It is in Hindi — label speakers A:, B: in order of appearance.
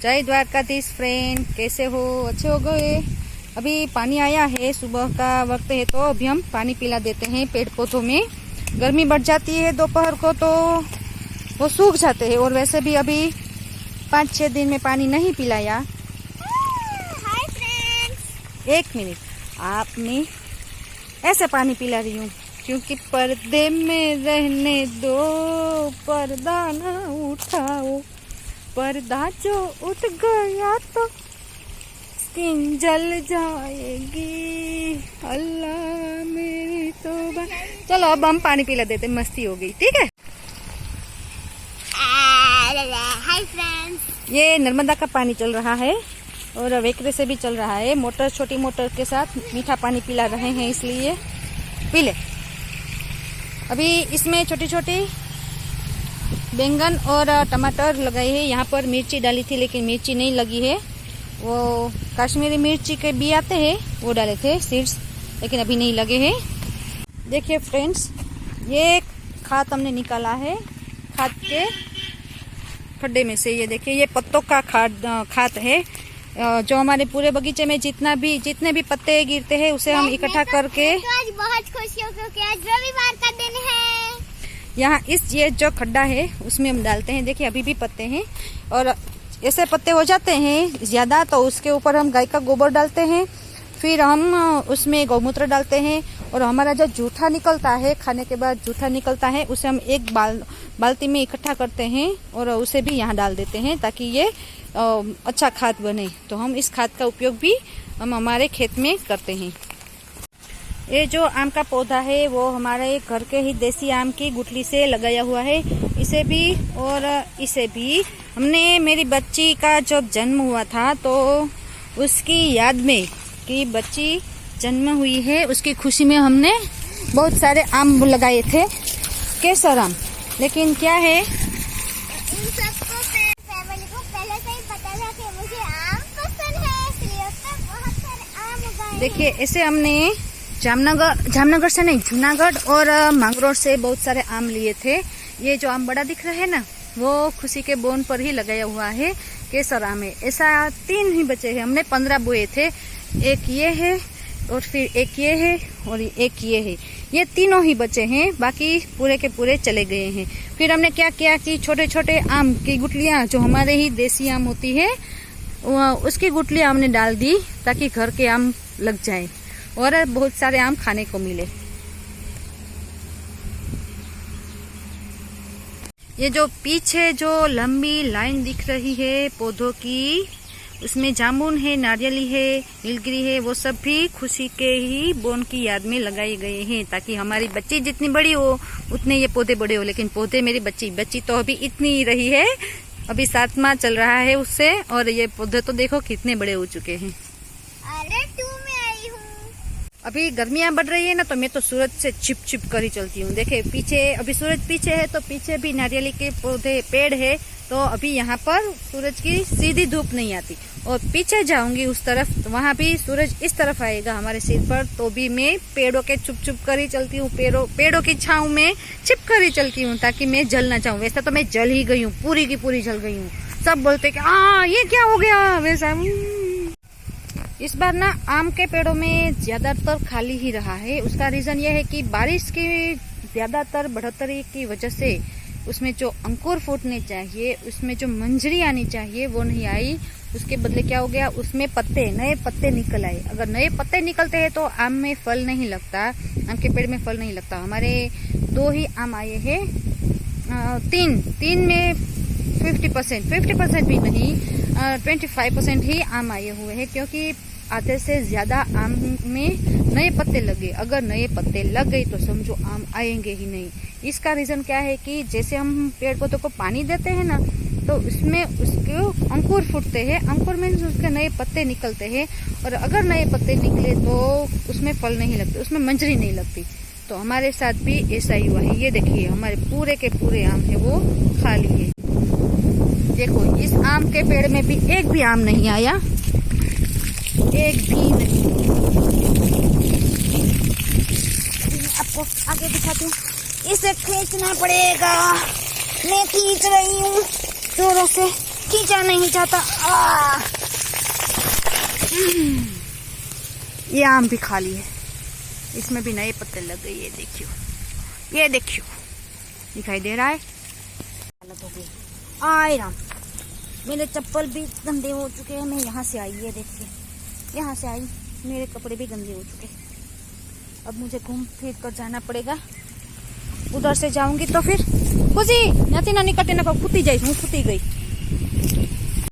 A: जय द्वारकाधीश फ्रेंड, कैसे हो? अच्छे हो गए? अभी पानी आया है, सुबह का वक्त है तो अभी हम पानी पिला देते हैं पेड़ पौधों में। गर्मी बढ़ जाती है दोपहर को तो वो सूख जाते हैं, और वैसे भी अभी 5-6 दिन में पानी नहीं पिलाया।
B: हाय फ्रेंड्स,
A: 1 मिनट, आपने ऐसे पानी पिला रही हूँ क्योंकि पर्दे में रहने दो, पर्दा ना उठाओ। पर्दा जो उठ गया तो स्किन जल जाएगी। अल्लाह मेरी तौबा। चलो अब हम पानी पिला देते, मस्ती हो गई, ठीक है।
B: हाय फ्रेंड्स,
A: ये नर्मदा का पानी चल रहा है और वेकरे से भी चल रहा है। मोटर, छोटी मोटर के साथ मीठा पानी पिला रहे हैं, इसलिए पी ले। अभी इसमें छोटी छोटी बैंगन और टमाटर लगाए हैं। यहाँ पर मिर्ची डाली थी लेकिन मिर्ची नहीं लगी है। वो कश्मीरी मिर्ची के भी आते हैं, वो डाले थे सीड्स, लेकिन अभी नहीं लगे हैं। देखिए फ्रेंड्स, ये खाद हमने निकाला है खाद के खड्डे में से। ये देखिए, ये पत्तों का खाद है जो हमारे पूरे बगीचे में जितने भी पत्ते गिरते हैं उसे हम इकट्ठा करके।
B: तो आज बहुत खुशी हो क्योंकि आज रविवार का दिन है।
A: यहाँ ये जो खड्डा है उसमें हम डालते हैं। देखिए अभी भी पत्ते हैं, और ऐसे पत्ते हो जाते हैं ज्यादा तो उसके ऊपर हम गाय का गोबर डालते हैं, फिर हम उसमें गौमूत्र डालते हैं, और हमारा जो जूठा निकलता है, खाने के बाद जूठा निकलता है, उसे हम एक बाल्टी में इकट्ठा करते हैं और उसे भी यहाँ डाल देते हैं ताकि ये अच्छा खाद बने। तो हम इस खाद का उपयोग भी हम हमारे खेत में करते हैं। ये जो आम का पौधा है वो हमारे घर के ही देसी आम की गुठली से लगाया हुआ है। इसे भी और इसे भी हमने, मेरी बच्ची का जब जन्म हुआ था तो उसकी याद में कि बच्ची जन्म हुई है, उसकी खुशी में हमने बहुत सारे आम लगाए थे, केसर आम। लेकिन क्या है,
B: इन सबको फैमिली को पहले से ही पता था कि मुझे आम पसंद है, इसलिए उसने बहुत सारे आम उगाए।
A: देखिए ऐसे हमने जामनगर से नहीं, जूनागढ़ और मांगरोळ से बहुत सारे आम लिए थे। ये जो आम बड़ा दिख रहा है ना, वो खुशी के बोन पर ही लगाया हुआ है, केसर आम है। ऐसा 3 ही बचे हैं, हमने 15 बोए थे। एक ये है और फिर एक ये है और एक ये है, ये तीनों ही बचे हैं, बाकी पूरे के पूरे चले गए हैं। फिर हमने क्या किया कि छोटे छोटे आम की गुठलियां, जो हमारे ही देसी आम होती है, उसकी गुठलियां हमने डाल दी ताकि घर के आम लग जाए और बहुत सारे आम खाने को मिले। ये जो पीछे जो लंबी लाइन दिख रही है पौधों की, उसमें जामुन है, नारियली है, नीलगिरी है, वो सब भी खुशी के ही बोन की याद में लगाए गए हैं ताकि हमारी बच्ची जितनी बड़ी हो उतने ये पौधे बड़े हो। लेकिन पौधे मेरी बच्ची तो अभी इतनी ही रही है, अभी 7वां चल रहा है उससे, और ये पौधे तो देखो कितने बड़े हो चुके हैं।
B: अरे 2 में आई हूँ।
A: अभी गर्मियां बढ़ रही है ना, तो मैं तो सूरज से छिप कर ही चलती हूँ। देखे पीछे, अभी सूरज पीछे है तो पीछे भी नारियली के पौधे पेड़ है, तो अभी यहाँ पर सूरज की सीधी धूप नहीं आती। और पीछे जाऊंगी उस तरफ, तो वहाँ भी सूरज इस तरफ आएगा हमारे सिर पर, तो भी मैं पेड़ों के छुप कर ही चलती हूँ, पेड़ों की छाँव में छिप कर ही चलती हूँ ताकि मैं जल ना जाऊँ। वैसे तो मैं जल ही गई हूँ, पूरी की पूरी जल गई हूँ। सब बोलते कि ये क्या हो गया, वैसा। इस बार ना आम के पेड़ों में ज्यादातर खाली ही रहा है। उसका रीजन यह है कि बारिश की ज्यादातर बढ़ोतरी की वजह से उसमें जो अंकुर फूटने चाहिए, उसमें जो मंजरी आनी चाहिए, वो नहीं आई। उसके बदले क्या हो गया, उसमें नए पत्ते निकल आए। अगर नए पत्ते निकलते हैं तो आम में फल नहीं लगता, आम के पेड़ में फल नहीं लगता। हमारे 2 ही आम आए हैं, 3 में 50% भी नहीं, 25% ही आम आए हुए हैं, क्योंकि आधे से ज्यादा आम में नए पत्ते लगे। अगर नए पत्ते लग गए तो समझो आम आएंगे ही नहीं। इसका रीजन क्या है कि जैसे हम पेड़ पौधों को पानी देते हैं ना, तो उसमें उसके अंकुर फूटते हैं, अंकुर में उसके नए पत्ते निकलते हैं, और अगर नए पत्ते निकले तो उसमें फल नहीं लगते, उसमें मंजरी नहीं लगती। तो हमारे साथ भी ऐसा ही हुआ है। ये देखिए हमारे पूरे के पूरे आम है वो खाली है। देखो इस आम के पेड़ में भी एक भी आम नहीं आया, एक भी नहीं। आपको आगे दिखाती हूँ, इसे खींचना पड़ेगा। मैं खींच रही हूँ जोरों से। खींचा नहीं जाता। ये आम भी खाली है, इसमें भी नए पत्ते लग गए। ये देखियो, दिखाई दे रहा है। हालत हो गई। आए राम, मेरे चप्पल भी गंदे हो चुके हैं। मैं यहाँ से आई, ये देखिए, यहाँ से आई, मेरे कपड़े भी गंदे हो चुके। अब मुझे घूम फिर कर जाना पड़ेगा। उधर से जाऊंगी तो फिर खुशी नाती नानी कटे ना फूटी जाइस, हूँ फूटी गई।